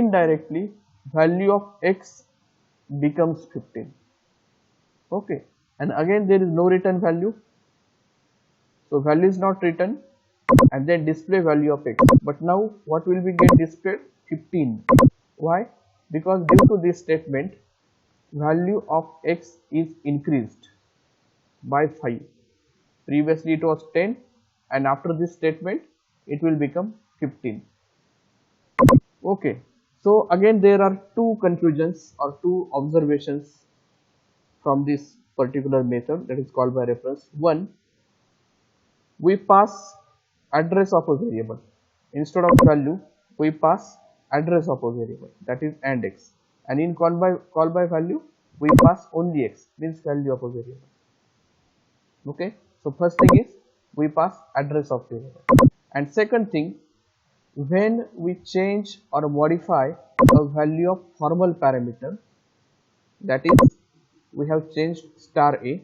indirectly value of x becomes 15. Okay, and again there is no return value, so value is not written, and then display value of x. But now what will be get displayed? 15. Why? Because due to this statement, value of x is increased by 5. Previously it was 10, and after this statement it will become 15. Okay, so again there are two conclusions or two observations from this particular method that is called by reference. One, we pass address of a variable. Instead of value, we pass address of a variable, that is and x, and in call by value we pass only x, means value of a variable. Okay, so first thing is we pass address of variable, and second thing, when we change or modify a value of formal parameter, that is we have changed star a,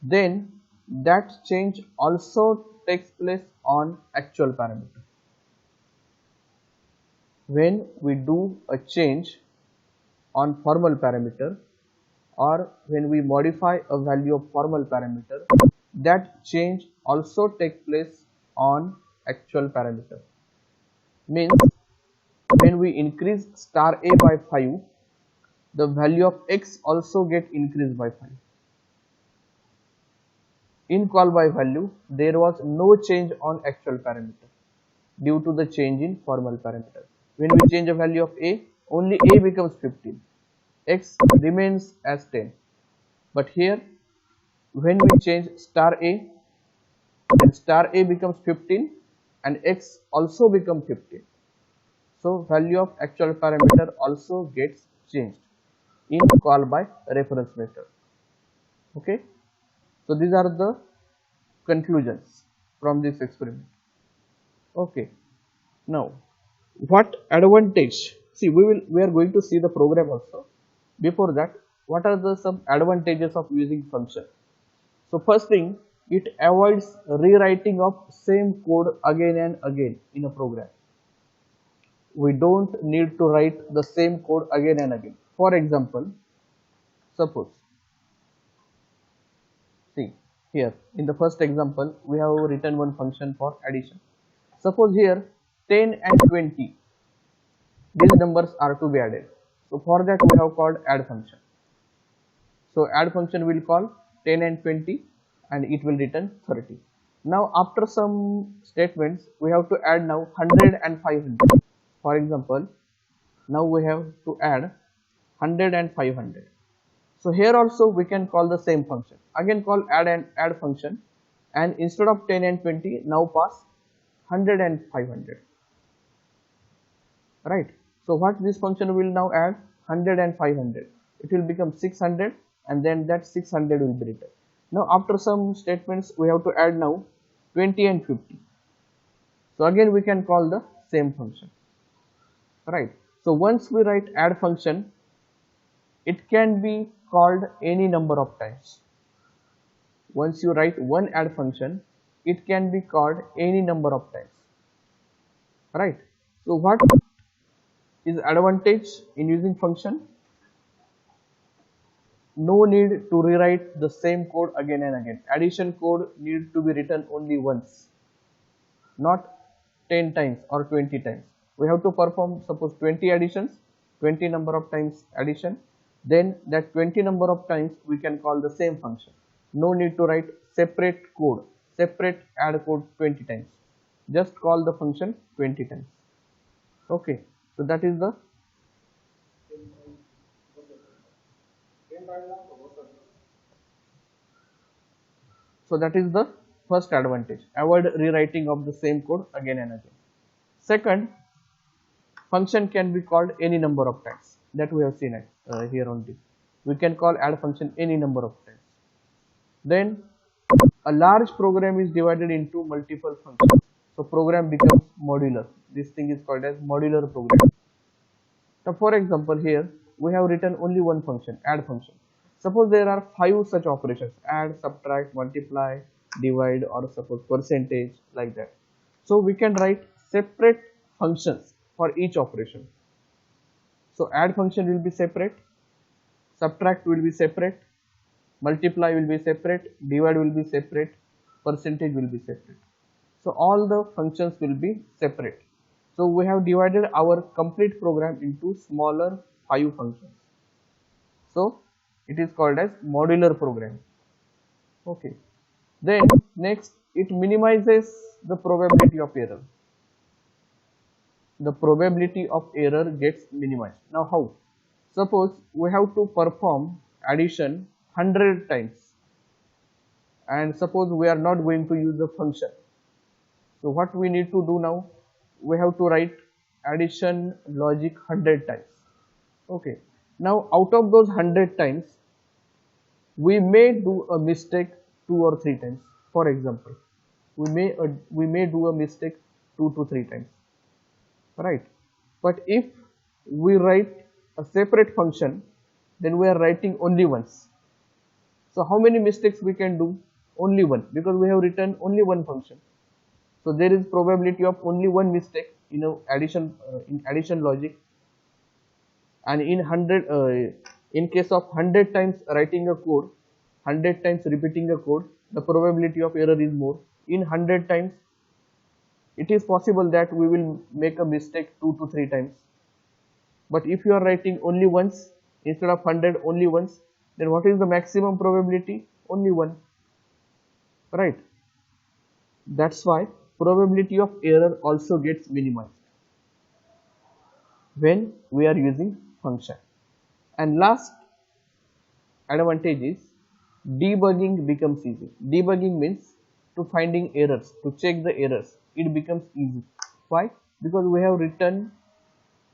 then that change also takes place on actual parameter. When we do a change on formal parameter, or when we modify a value of formal parameter, that change also takes place on actual parameter. Means when we increase star a by 5, the value of x also get increased by 5. In call by value, there was no change on actual parameter due to the change in formal parameter. When we change a value of a, only a becomes 15, x remains as 10. But here, when we change star a, then star a becomes 15 and x also becomes 15. So value of actual parameter also gets changed in call by reference method. Okay, so these are the conclusions from this experiment. Okay, now what advantage? See, we are going to see the program also. Before that, what are the some advantages of using function? So first thing, it avoids rewriting of same code again and again in a program. We don't need to write the same code again and again. For example, suppose, see here in the first example we have written one function for addition. Suppose here 10 and 20, these numbers are to be added. So for that we have called add function. So add function will call 10 and 20 and it will return 30. Now after some statements we have to add now 100 and 500. For example, now we have to add 100 and 500. So here also we can call the same function. Again call add function, and instead of 10 and 20 now pass 100 and 500. Right. So what this function will now add? 100 and 500. It will become 600, and then that 600 will be written. Now after some statements we have to add now 20 and 50. So again we can call the same function. Right. So once we write add function, it can be called any number of times. Once you write one add function, it can be called any number of times. Right. So what is advantage in using function? No need to rewrite the same code again and again. Addition code need to be written only once, not 10 times or 20 times. We have to perform suppose 20 additions, 20 number of times addition, then that 20 number of times we can call the same function. No need to write separate code, separate add code 20 times. Just call the function 20 times. Okay, so that is the first advantage. Avoid rewriting of the same code again and again. Second, function can be called any number of times. That we have seen here only. We can call add function any number of times. Then a large program is divided into multiple functions. So program becomes modular. This thing is called as modular program. Now for example, here we have written only one function, add function. Suppose there are 5 such operations: add, subtract, multiply, divide, or suppose percentage, like that. So we can write separate functions for each operation. So add function will be separate, subtract will be separate, multiply will be separate, divide will be separate, percentage will be separate. So all the functions will be separate. So we have divided our complete program into smaller 5 functions. So it is called as modular program. Okay. Then next, it minimizes the probability of error. The probability of error gets minimized. Now how? Suppose we have to perform addition 100 times, and suppose we are not going to use the function. So what we need to do now? We have to write addition logic 100 times. Okay. Now out of those 100 times, we may do a mistake 2 or 3 times. For example, we may do a mistake 2 to 3 times, right? But if we write a separate function, then we are writing only once. So how many mistakes we can do? Only one, because we have written only one function. So there is probability of only one mistake in addition logic, and in case of 100 times writing a code, 100 times repeating a code, the probability of error is more. In 100 times, it is possible that we will make a mistake 2 to 3 times. But if you are writing only once, instead of 100 only once, then what is the maximum probability? Only 1, right? That's why probability of error also gets minimized when we are using function. And last advantage is debugging becomes easy. Debugging means to finding errors, to check the errors. It becomes easy. Why? Because we have written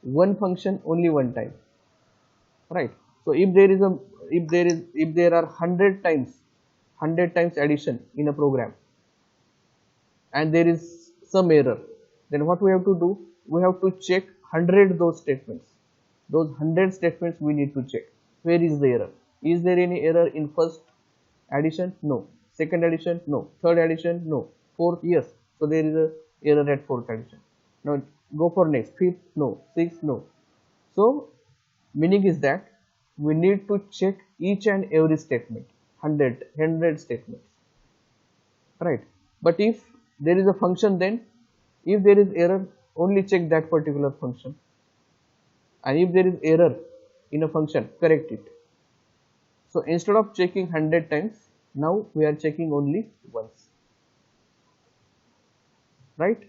one function only one time, right? So if there are 100 times addition in a program, and there is some error, then what we have to do? We have to check 100 those statements. Those 100 statements we need to check. Where is the error? Is there any error in first addition? No. Second addition? No. Third addition? No. Fourth? Yes. So there is a error at fourth addition. Now go for next. Fifth? No. Sixth? No. So meaning is that we need to check each and every statement. 100 statements, right? But if there is a function, then if there is error, only check that particular function, and if there is error in a function, correct it. So instead of checking 100 times, now we are checking only once, right?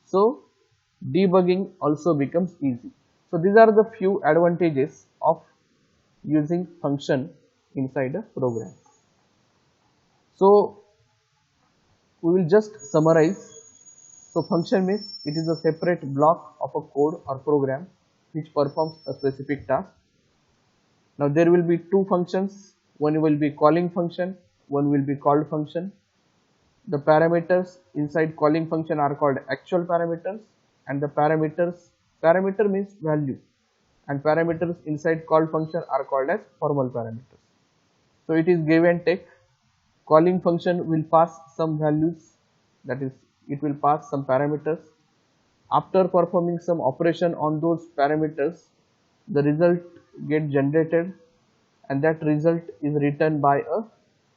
So debugging also becomes easy. So these are the few advantages of using function inside a program. So we will just summarize. So function means it is a separate block of a code or program which performs a specific task. Now there will be two functions. One will be calling function, one will be called function. The parameters inside calling function are called actual parameters, and the parameter means value, and parameters inside called function are called as formal parameters. So it is give and take. Calling function will pass some values, that is, it will pass some parameters. After performing some operation on those parameters, the result get generated, and that result is written by a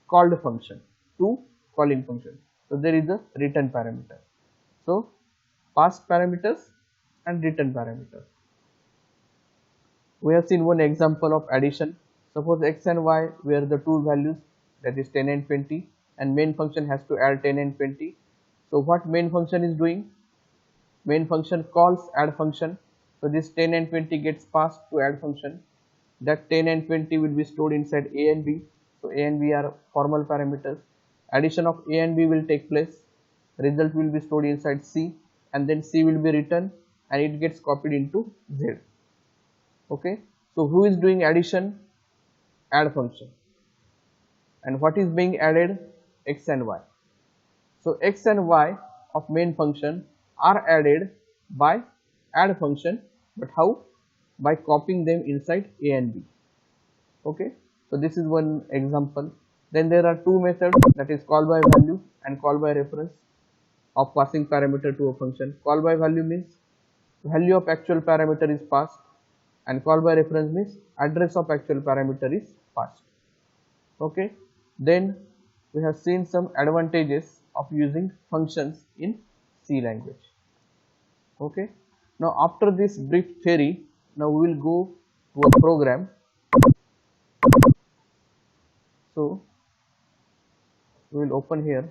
called function to calling function. So there is a return parameter. So passed parameters and return parameters. We have seen one example of addition. Suppose x and y were the two values, that is 10 and 20, and main function has to add 10 and 20. So what main function is doing? Main function calls add function. So this 10 and 20 gets passed to add function. That 10 and 20 will be stored inside a and b. So a and b are formal parameters. Addition of a and b will take place. Result will be stored inside c, and then c will be written, and it gets copied into z. Okay. So who is doing addition? Add function. And what is being added? X and y. So x and y of main function are added by add function, but how? By copying them inside a and b. Okay. So this is one example. Then there are two methods, that is call by value and call by reference, of passing parameter to a function. Call by value means value of actual parameter is passed, and call by reference means address of actual parameter is passed. Okay, then we have seen some advantages of using functions in C language. Okay, now after this brief theory, now we will go to a program. So we will open here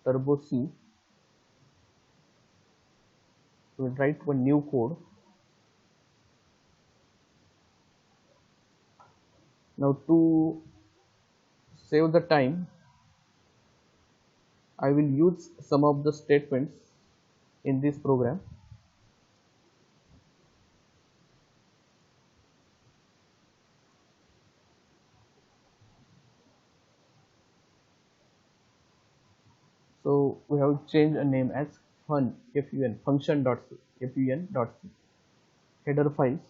Turbo C. We will write one new code. Now to save the time, I will use some of the statements in this program. So we have changed a name as fun, fun, function.c, fun.c. Header files,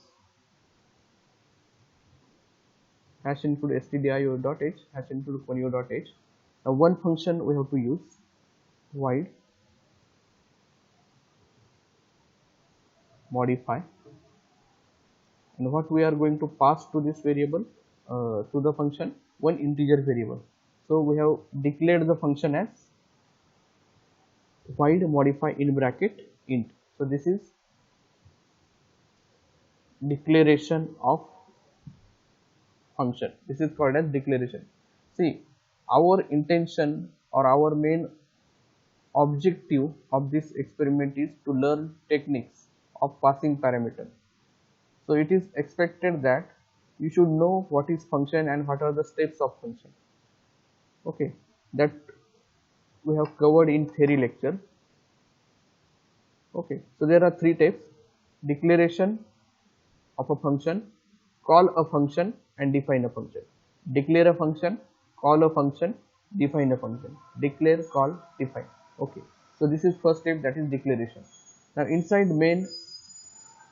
hash include stdio.h, hash include conio.h. Now one function we have to use, void modify, and what we are going to pass to this variable, to the function, one integer variable. So we have declared the function as void modify in bracket int. So this is declaration of function. This is called as declaration. See, our intention or our main objective of this experiment is to learn techniques of passing parameter. So it is expected that you should know what is function and what are the steps of function. Okay, that we have covered in theory lecture. Okay, so there are three types: declaration of a function, call a function, and define a function. Declare a function, call a function, define a function. Declare, call, define. Okay, so this is first step, that is declaration. Now inside main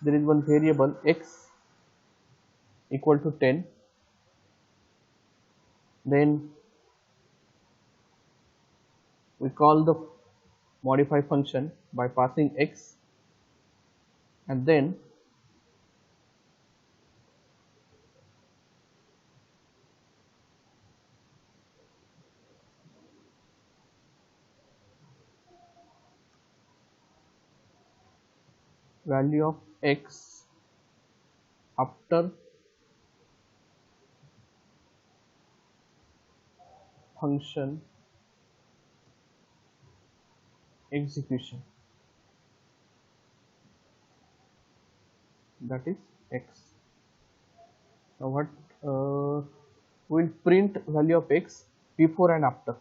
there is one variable x equal to 10. Then we call the modify function by passing x, and then value of x after function execution, that is x. Now what we will print value of x before and after.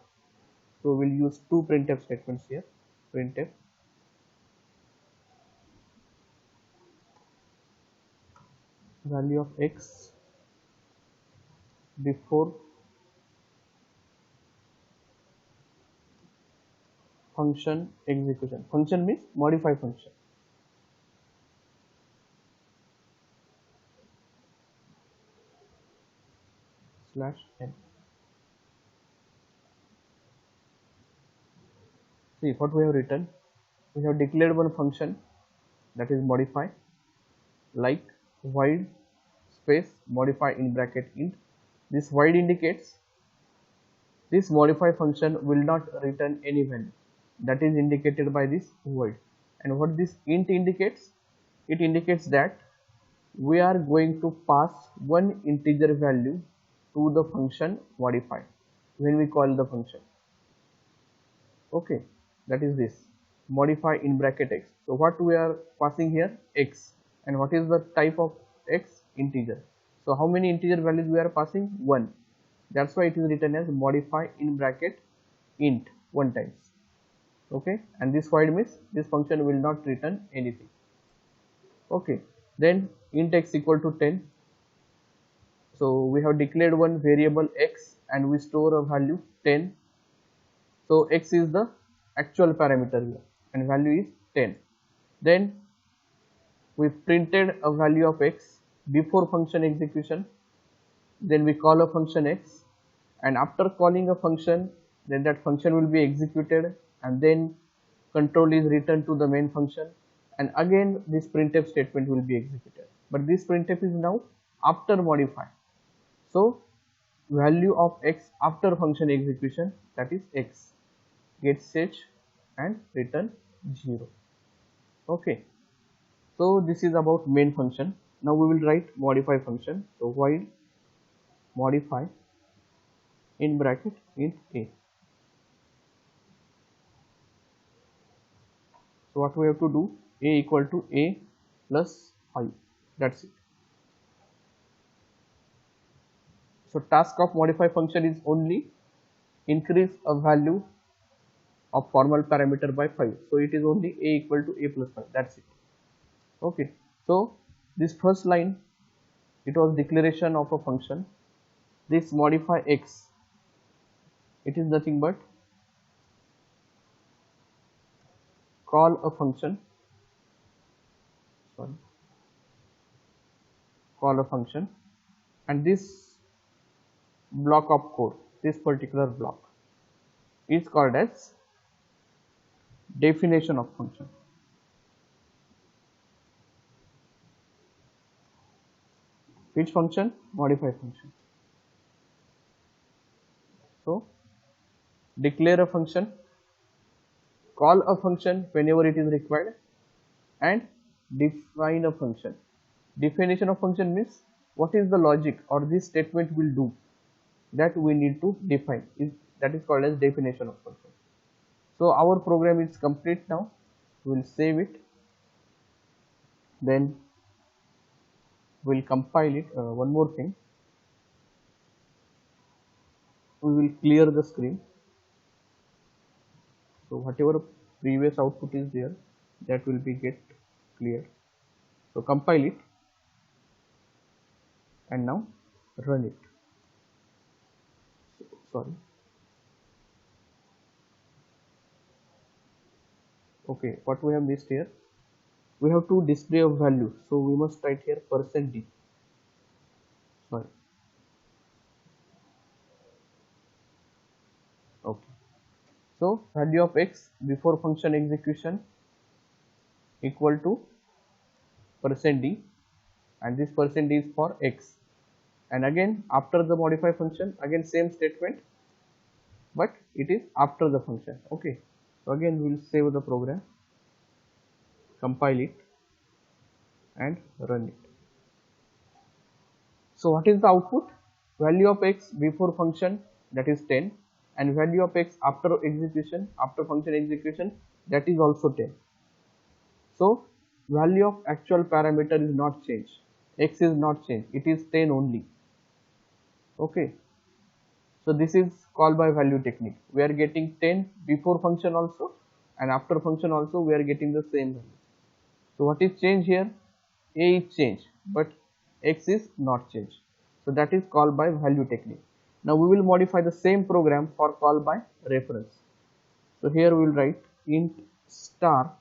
So we will use two printf statements here. Printf value of x before function execution. Function means modify function. /n. See what we have written. We have declared one function, that is modify, like void space modify in bracket int. This void indicates this modify function will not return any value, that is indicated by this void. And what this int indicates? It indicates that we are going to pass one integer value to the function modify when we call the function. Okay, that is this modify in bracket x. So what we are passing here? X. And what is the type of x? Integer. So how many integer values we are passing? 1. That's why it is written as modify in bracket int 1 times. Okay, and this void means this function will not return anything. Okay, then int x equal to 10. So we have declared one variable x and we store a value 10. So x is the actual parameter here and value is 10. Then we printed a value of x before function execution. Then we call a function x, and after calling a function, then that function will be executed, and then control is returned to the main function, and again this printf statement will be executed. but this printf is now after modify. So value of x after function execution, that is x, gets fetched and return 0. Okay, so this is about main function. Now we will write modify function. So while modify in bracket int a. So what we have to do, a equal to a plus 5, that's it. So task of modify function is only increase a value of formal parameter by 5. So it is only a equal to a plus 5, that's it. Okay, so this first line, it was declaration of a function. This modify x, it is nothing but call a function, and this block of code, this particular block is called as definition of function. Which function? Modify function. So declare a function, call a function whenever it is required, and define a function. Definition of function means what is the logic or this statement will do, that we need to define, that is called as definition of function. So our program is complete now. We will save it, then we will compile it. One more thing, we will clear the screen. So whatever previous output is there, that will be get cleared. So compile it and now run it. Sorry. Okay, what we have missed here, we have to display a value, so we must write here %d. Sorry. Okay, so value of x before function execution equal to %d, and this %d is for x, and again after the modify function, again same statement, but it is after the function. Okay, so again we will save the program, compile it and run it. So what is the output? Value of x before function, that is 10, and value of x after execution, after function execution, that is also 10. So value of actual parameter is not changed, x is not changed, it is 10 only. Okay, so this is called by value technique. We are getting 10 before function also, and after function also we are getting the same value. So what is changed here? A is changed, but x is not changed. So that is called by value technique. Now we will modify the same program for call by reference. So here we will write int star,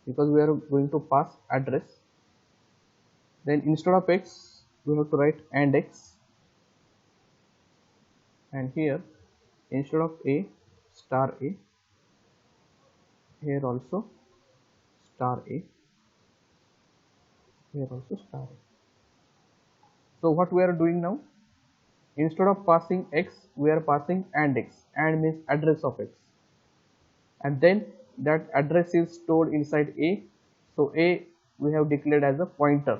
because we are going to pass address. Then instead of x, we have to write and x, and here instead of a, star a, here also star a, here also star a. So what we are doing now, instead of passing x, we are passing and x, and means address of x, and then that address is stored inside a. So a we have declared as a pointer,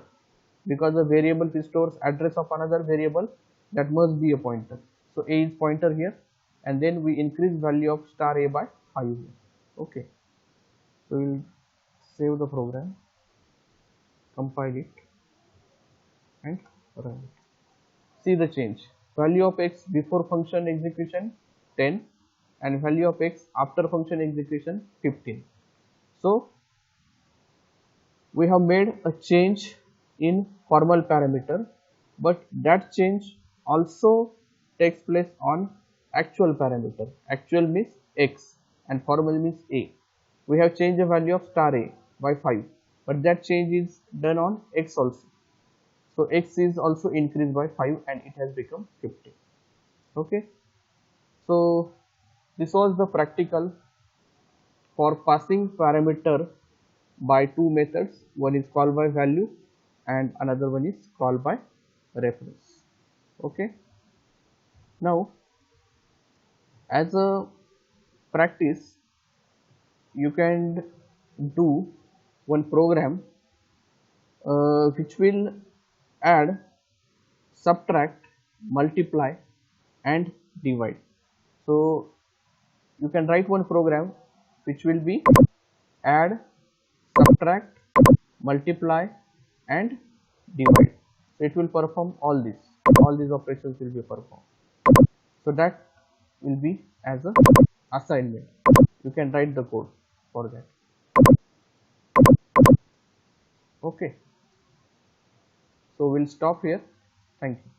because the variable stores address of another variable, that must be a pointer. So a is pointer here, and then we increase value of star a by 5 here. Okay, so we will save the program, compile it and run it. See the change, value of x before function execution 10, and value of x after function execution 15. So we have made a change in formal parameter, but that change also takes place on actual parameter. Actual means x and formal means a. We have changed the value of star a by 5, but that change is done on x also. So x is also increased by 5 and it has become 50. Okay, so this was the practical for passing parameter by two methods. One is call by value and another one is call by reference. Okay. Now, as a practice, you can do one program which will add, subtract, multiply and divide. So you can write one program which will be add, subtract, multiply and divide. So it will perform all these operations will be performed. So that will be as a assignment. You can write the code for that. Okay. So we'll stop here. Thank you.